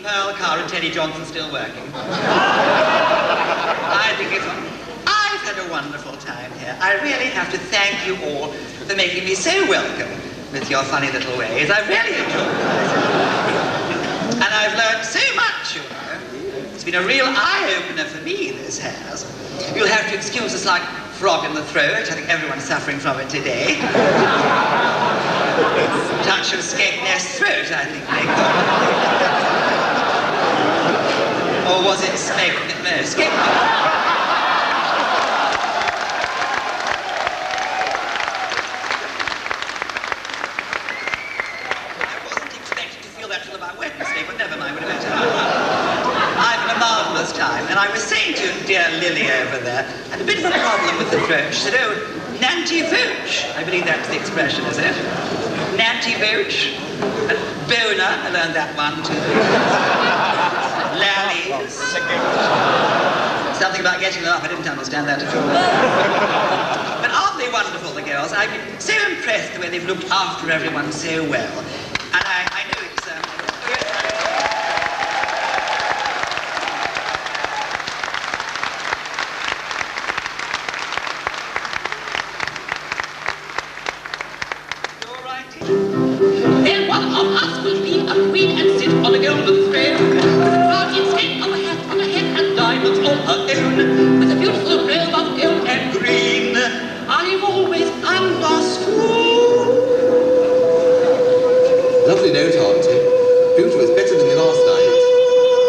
Pearl Carr and Teddy Johnson still working. I think it's... I've had a wonderful time here. I really have to thank you all for making me so welcome with your funny little ways. I really enjoyed it. And I've learned so much, you know. It's been a real eye-opener for me, this has. You'll have to excuse us like frog in the throat. I think everyone's suffering from it today. Touch of skegness throat, I think they call it. Or was it skegness? And I was saying to dear Lily over there, I had a bit of a problem with the throat. She said, oh, Nanty Voach. I believe that's the expression, is it? Nanty Voach. And Bona, I learned that one too. Lallies. Something about getting them up, I didn't understand that at all. But aren't they wonderful, the girls? I've been so impressed the way they've looked after everyone so well. And I know it's... with a beautiful robe of gold and green. I've always understood. Lovely note, Auntie. Beautiful. It's better than the last night.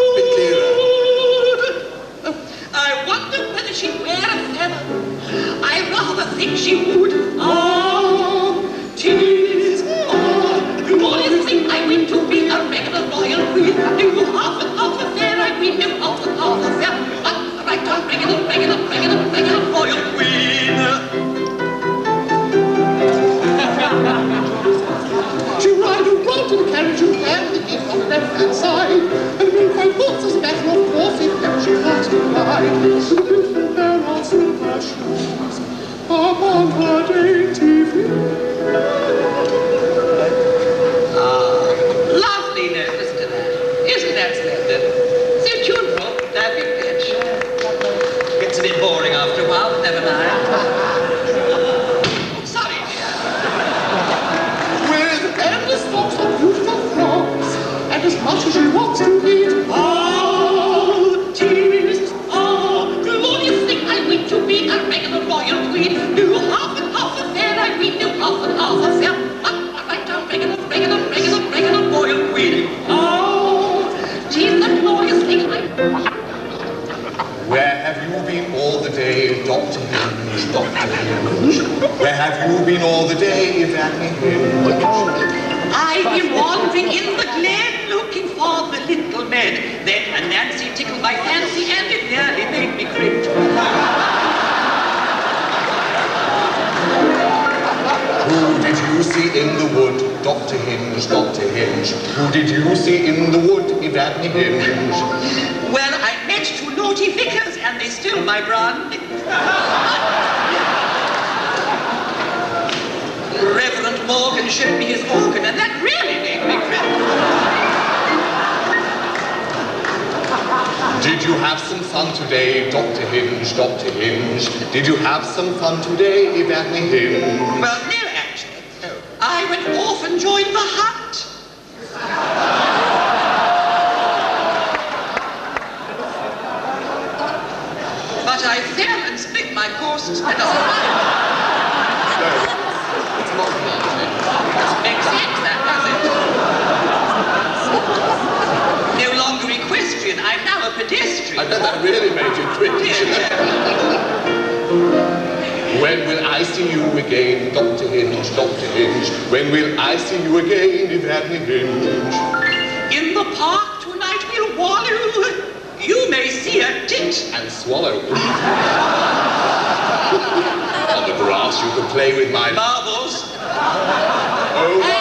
A bit clearer. I wonder whether she'd wear a feather. I rather think she would. Oh, tis the glorious thing I win to be a regular royal queen. Do half and half a fair, I win do half and half a fair. Right on, regular royal queen. She ride around to the carriage and hand the gift on the left-hand side, and make my thoughts as a matter of course if ever she has to ride. The beautiful fair also her shoes upon her dainty feet. Lovely note, listen to that. Isn't that splendid? So tuneful, perfect pitch. Gets a bit boring after a while, but never mind. Sorry, dear. With endless box of beautiful frocks, and as much as she wants to eat. Oh, tis glorious thing I win to be a regular royal queen. Do half and half a fair, I win do half and half a fair. Right down, regular royal queen. Oh, tis the glorious thing I... Where have you been all the day, Dr. Hinge, Dr. Hinge? Where have you been all the day, Evadne Hinge? I've been wandering in the glen looking for the little men. Then a Nancy tickled my fancy and it nearly made me cringe. Who did you see in the wood, Dr. Hinge, Dr. Hinge? Who did you see in the wood, Evadne Hinge? Well, I met two naughty vicars and they stole my brandy. Reverend Morgan showed me his organ and that really made me cringe. Did you have some fun today, Dr. Hinge, Dr. Hinge? Did you have some fun today, Evadne Hinge? Well, no, actually. I went off and joined the hunt. But I fell and split my courses. That doesn't matter. It's not Auntie. Doesn't make sense, that does it? No longer equestrian, I'm now a pedestrian. I bet that really made you cringe. When will I see you again, Dr. Hinge, Dr. Hinge? When will I see you again, Evadne Hinge? In the park tonight we'll wallow. You may see a tit. And swallow. On the grass you can play with my marbles. Oh, my